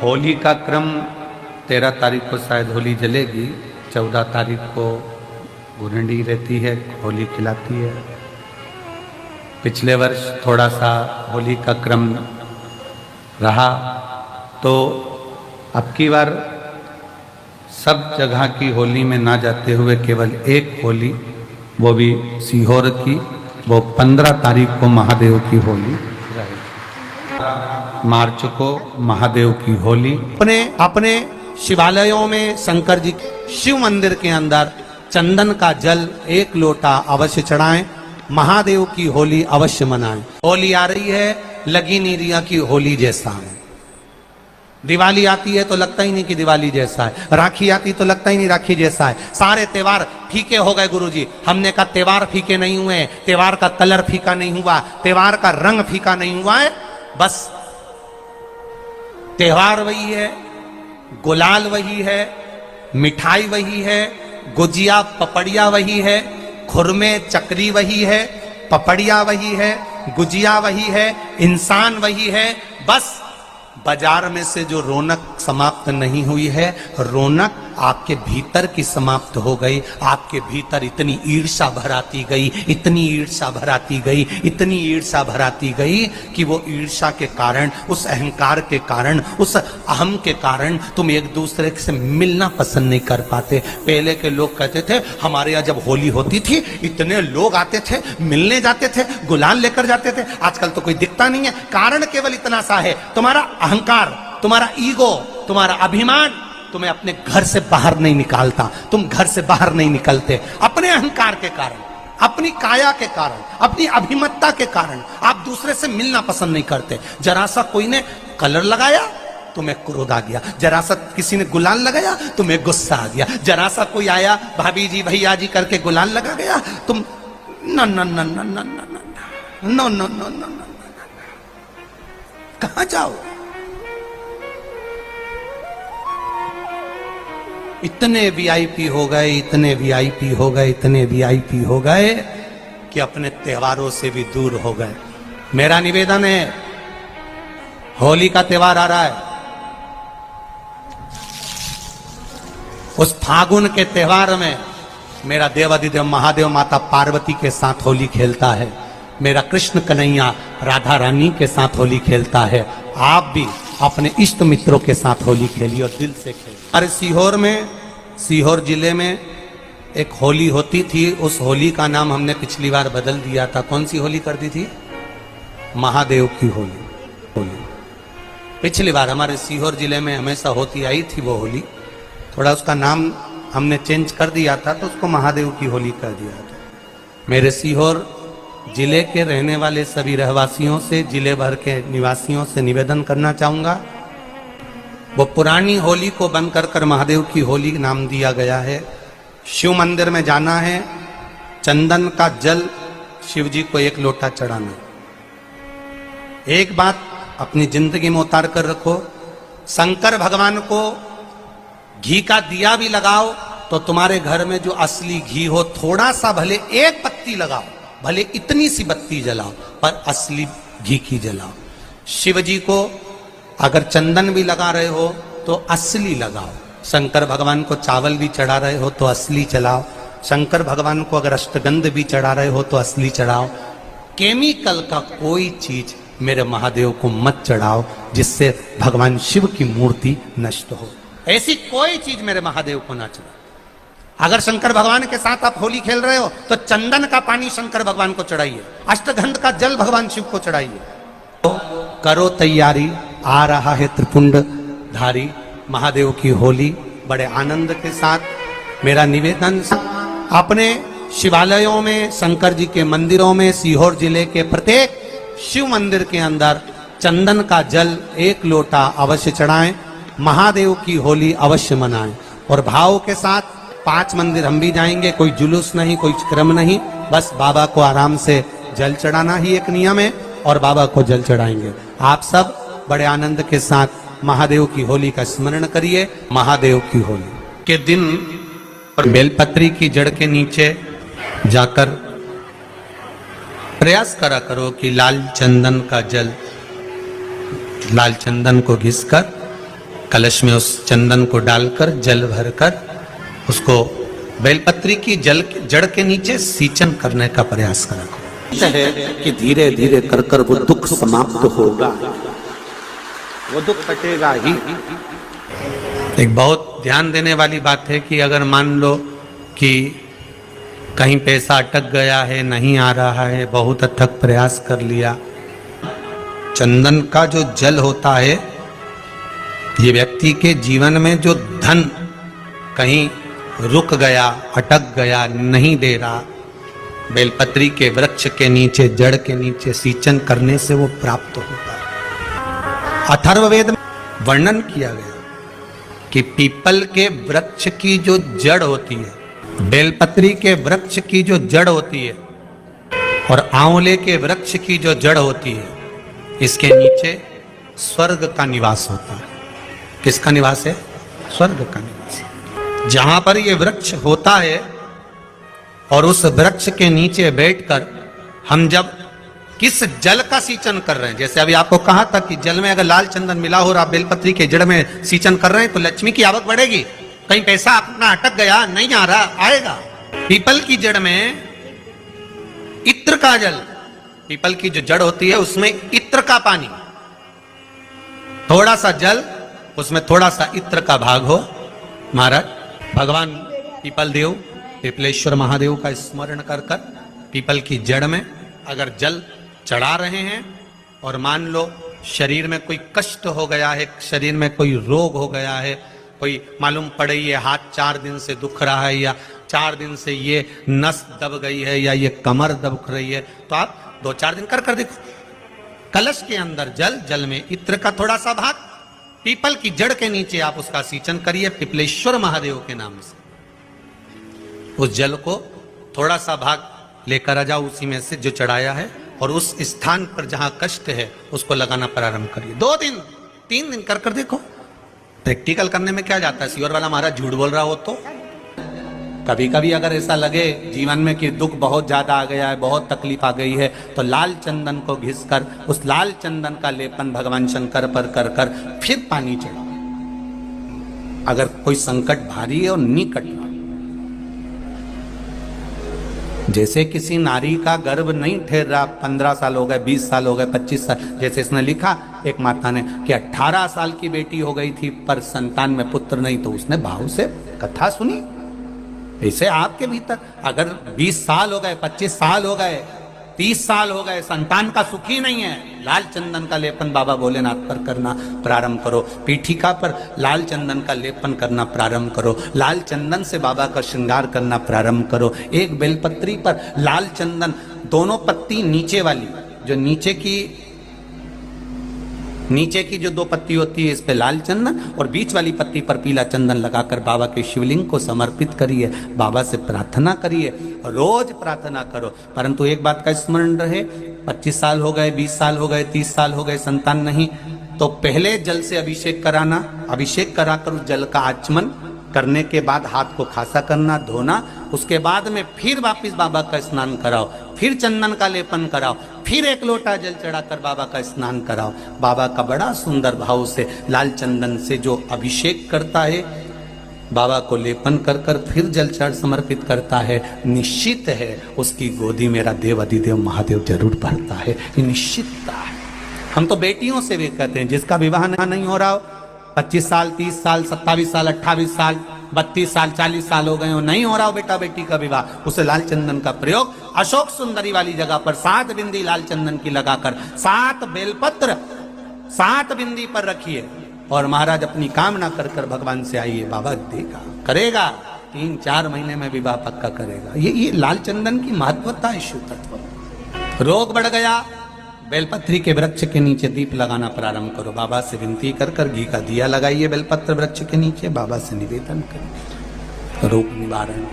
होली का क्रम 13 तारीख को शायद होली जलेगी, 14 तारीख को गुरंडी रहती है, होली खिलाती है। पिछले वर्ष थोड़ा सा होली का क्रम रहा, तो अब की बार सब जगह की होली में ना जाते हुए केवल एक होली, वो भी सीहोर की, वो 15 तारीख को महादेव की होली रहेगी। मार्च को महादेव की होली। अपने शिवालयों में शंकर जी शिव मंदिर के अंदर चंदन का जल 1 लोटा अवश्य चढ़ाएं। महादेव की होली अवश्य मनाएं। होली आ रही है, लगी नहीं रिया की होली जैसा है। दिवाली आती है तो लगता ही नहीं कि दिवाली जैसा है। राखी आती तो लगता ही नहीं राखी जैसा है। सारे त्योहार फीके हो गए गुरुजी। हमने कहा त्योहार फीके नहीं हुए, त्योहार का कलर फीका नहीं हुआ, त्योहार का रंग फीका नहीं हुआ है। बस त्योहार वही है, गुलाल वही है, मिठाई वही है, गुजिया पपड़िया वही है, खुरमे चकरी वही है, पपड़िया वही है, गुजिया वही है, इंसान वही है। बस बाजार में से जो रौनक समाप्त नहीं हुई है, रौनक आपके भीतर की समाप्त हो गई। आपके भीतर इतनी ईर्ष्या भराती गई, इतनी ईर्ष्या भराती गई, इतनी ईर्ष्या भराती गई कि वो ईर्ष्या के कारण, उस अहंकार के कारण, उस अहम के कारण तुम एक दूसरे से मिलना पसंद नहीं कर पाते। पहले के लोग कहते थे हमारे यहाँ जब होली होती थी इतने लोग आते थे, मिलने जाते थे, गुलाल लेकर जाते थे। आजकल तो कोई दिखता नहीं है। कारण केवल इतना सा है, तुम्हारा अहंकार, तुम्हारा ईगो, तुम्हारा अभिमान तुम्हें अपने घर से बाहर नहीं निकालता। तुम घर से बाहर नहीं निकलते अपने अहंकार के कारण, अपनी काया के कारण, अपनी अभिमतता के कारण। आप दूसरे से मिलना पसंद नहीं करते। जरा सा कोई ने कलर लगाया तुम्हें क्रोध आ गया, जरा सा किसी ने गुलाल लगाया तुम्हें गुस्सा आ गया, जरा सा कोई आया भाभी जी भैया जी करके गुलाल लगा गया, तुम न न न न न न न न न कहां जाओ। इतने वीआईपी हो गए, इतने वीआईपी हो गए, इतने वीआईपी हो गए कि अपने त्योहारों से भी दूर हो गए। मेरा निवेदन है, होली का त्योहार आ रहा है, उस फागुन के त्योहार में मेरा देवाधिदेव महादेव माता पार्वती के साथ होली खेलता है, मेरा कृष्ण कन्हैया राधा रानी के साथ होली खेलता है। आप भी अपने इष्ट मित्रों के साथ होली खेलिए और दिल से खेलिए। अरे सीहोर में, सीहोर जिले में एक होली होती थी। उस होली का नाम हमने पिछली बार बदल दिया था। कौन सी होली कर दी थी? महादेव की होली। पिछली बार हमारे सीहोर जिले में हमेशा होती आई थी वो होली, थोड़ा उसका नाम हमने चेंज कर दिया था, तो उसको महादेव की होली कर दिया था। मेरे सीहोर जिले के रहने वाले सभी रहवासियों से, जिले भर के निवासियों से निवेदन करना चाहूंगा, वो पुरानी होली को बंद कर महादेव की होली नाम दिया गया है। शिव मंदिर में जाना है, चंदन का जल शिव जी को 1 लोटा चढ़ाना। एक बात अपनी जिंदगी में उतार कर रखो, शंकर भगवान को घी का दिया भी लगाओ तो तुम्हारे घर में जो असली घी हो, थोड़ा सा भले 1 पत्ती लगाओ, भले इतनी सी बत्ती जलाओ, पर असली घी की जलाओ। शिव जी को अगर चंदन भी लगा रहे हो तो असली लगाओ। शंकर भगवान को चावल भी चढ़ा रहे हो तो असली चढ़ाओ। शंकर भगवान को अगर अष्टगंध भी चढ़ा रहे हो तो असली चढ़ाओ। केमिकल का कोई चीज मेरे महादेव को मत चढ़ाओ जिससे भगवान शिव की मूर्ति नष्ट हो। ऐसी कोई चीज मेरे महादेव को ना चढ़ाओ। अगर शंकर भगवान के साथ आप होली खेल रहे हो तो चंदन का पानी शंकर भगवान को चढ़ाइए, अष्टगंध का जल भगवान शिव को चढ़ाइए। तो करो तैयारी, आ रहा है त्रिपुंड धारी महादेव की होली। बड़े आनंद के साथ मेरा निवेदन, अपने शिवालयों में, शंकर जी के मंदिरों में, सीहोर जिले के प्रत्येक शिव मंदिर के अंदर चंदन का जल 1 लोटा अवश्य चढ़ाएं। महादेव की होली अवश्य मनाएं और भाव के साथ 5 मंदिर हम भी जाएंगे। कोई जुलूस नहीं, कोई क्रम नहीं, बस बाबा को आराम से जल चढ़ाना ही एक नियम है और बाबा को जल चढ़ाएंगे। आप सब बड़े आनंद के साथ महादेव की होली का स्मरण करिए। महादेव की होली के दिन बेलपत्री की जड़ के नीचे जाकर प्रयास करा करो कि लाल चंदन का जल, लाल चंदन को घिसकर कलश में उस चंदन को डालकर जल भरकर उसको बेलपत्री की जड़ के नीचे सींचन करने का प्रयास करा है कि धीरे धीरे कर कर वो दुख समाप्त होगा, वो दुख कटेगा ही। एक बहुत ध्यान देने वाली बात है कि अगर मान लो कि कहीं पैसा अटक गया है, नहीं आ रहा है, बहुत अथक प्रयास कर लिया, चंदन का जो जल होता है ये व्यक्ति के जीवन में जो धन कहीं रुक गया, अटक गया, नहीं दे रहा, बेलपत्री के वृक्ष के नीचे, जड़ के नीचे सींचन करने से वो प्राप्त होता है। अथर्ववेद में वर्णन किया गया कि पीपल के वृक्ष की जो जड़ होती है, बेलपत्री के वृक्ष की जो जड़ होती है और आंवले के वृक्ष की जो जड़ होती है, इसके नीचे स्वर्ग का निवास होता है। किसका निवास है? स्वर्ग का निवास। जहां पर ये वृक्ष होता है और उस वृक्ष के नीचे बैठकर हम जब किस जल का सींचन कर रहे हैं, जैसे अभी आपको कहा था कि जल में अगर लाल चंदन मिला हो और आप बेलपत्री के जड़ में सींचन कर रहे हैं तो लक्ष्मी की आवक बढ़ेगी। कहीं पैसा अपना अटक गया, नहीं आ रहा, आएगा। पीपल की जड़ में इत्र का जल, पीपल की जो जड़ होती है उसमें इत्र का पानी, थोड़ा सा जल, उसमें थोड़ा सा इत्र का भाग हो। महाराज भगवान पीपल देव, पीपलेश्वर महादेव का स्मरण कर कर पीपल की जड़ में अगर जल चढ़ा रहे हैं और मान लो शरीर में कोई कष्ट हो गया है, शरीर में कोई रोग हो गया है, कोई मालूम पड़े ये हाथ 4 दिन से दुख रहा है या 4 दिन से ये नस दब गई है या ये कमर दब रही है, तो आप 2-4 दिन कर देखो। कलश के अंदर जल, जल में इत्र का थोड़ा सा भाग, पीपल की जड़ के नीचे आप उसका सींचन करिए पिपलेश्वर महादेव के नाम से। उस जल को थोड़ा सा भाग लेकर आ जाओ उसी में से जो चढ़ाया है, और उस स्थान पर जहां कष्ट है उसको लगाना प्रारंभ करिए। 2 दिन 3 दिन कर देखो। प्रैक्टिकल करने में क्या जाता है? सियोर वाला महाराज झूठ बोल रहा हो तो कभी कभी अगर ऐसा लगे जीवन में कि दुख बहुत ज्यादा आ गया है, बहुत तकलीफ आ गई है, तो लाल चंदन को घिसकर उस लाल चंदन का लेपन भगवान शंकर पर कर कर फिर पानी चढ़ाओ। अगर कोई संकट भारी है और निकट, जैसे किसी नारी का गर्भ नहीं ठहर रहा, 15 साल हो गए, 20 साल हो गए, 25 साल, जैसे इसने लिखा एक माता ने कि 18 साल की बेटी हो गई थी पर संतान में पुत्र नहीं, तो उसने भाव से कथा सुनी। ऐसे आपके भीतर अगर 20 साल हो गए, 25 साल हो गए, 30 साल हो गए, संतान का सुख ही नहीं है, लाल चंदन का लेपन बाबा भोलेनाथ पर करना प्रारंभ करो। पीठिका पर लाल चंदन का लेपन करना प्रारंभ करो। लाल चंदन से बाबा का श्रृंगार करना प्रारंभ करो। एक बेलपत्री पर लाल चंदन, दोनों पत्ती नीचे वाली, जो नीचे की जो 2 पत्ती होती है इस पे लाल चंदन, और बीच वाली पत्ती पर पीला चंदन लगाकर बाबा के शिवलिंग को समर्पित करिए। बाबा से प्रार्थना करिए, रोज प्रार्थना करो। परंतु एक बात का स्मरण रहे, 25 साल हो गए, 20 साल हो गए, 30 साल हो गए, संतान नहीं, तो पहले जल से अभिषेक कराना, अभिषेक कराकर उस जल का आचमन करने के बाद हाथ को खासा करना, धोना, उसके बाद में फिर वापिस बाबा का स्नान कराओ, फिर चंदन का लेपन कराओ, फिर 1 लोटा जल चढ़ाकर बाबा का स्नान कराओ। बाबा का बड़ा सुंदर भाव से लाल चंदन से जो अभिषेक करता है, बाबा को लेपन कर कर फिर जल चढ़ समर्पित करता है, निश्चित है उसकी गोदी मेरा देव अधिदेव महादेव जरूर भरता है। ये निश्चितता है। हम तो बेटियों से भी कहते हैं जिसका विवाह नहीं हो रहा हो, 25 साल, 30 साल, 27 साल, 28 साल, 32 साल, 40 साल हो गए हो, नहीं हो रहा हो बेटा बेटी का विवाह, उसे लाल चंदन का प्रयोग अशोक सुंदरी वाली जगह पर 7 बिंदी लाल चंदन की लगाकर 7 बेलपत्र 7 बिंदी पर रखिए और महाराज अपनी कामना कर कर भगवान से आइए। बाबा देगा, करेगा, 3-4 महीने में विवाह पक्का करेगा। ये लाल चंदन की महत्वता है, शुद्ध तत्व। रोग बढ़ गया, बेलपत्री के वृक्ष के नीचे दीप लगाना प्रारंभ करो। बाबा से विनती कर कर घी का दिया लगाइए बेलपत्र वृक्ष के नीचे, बाबा से निवेदन करिए, रोग निवारण।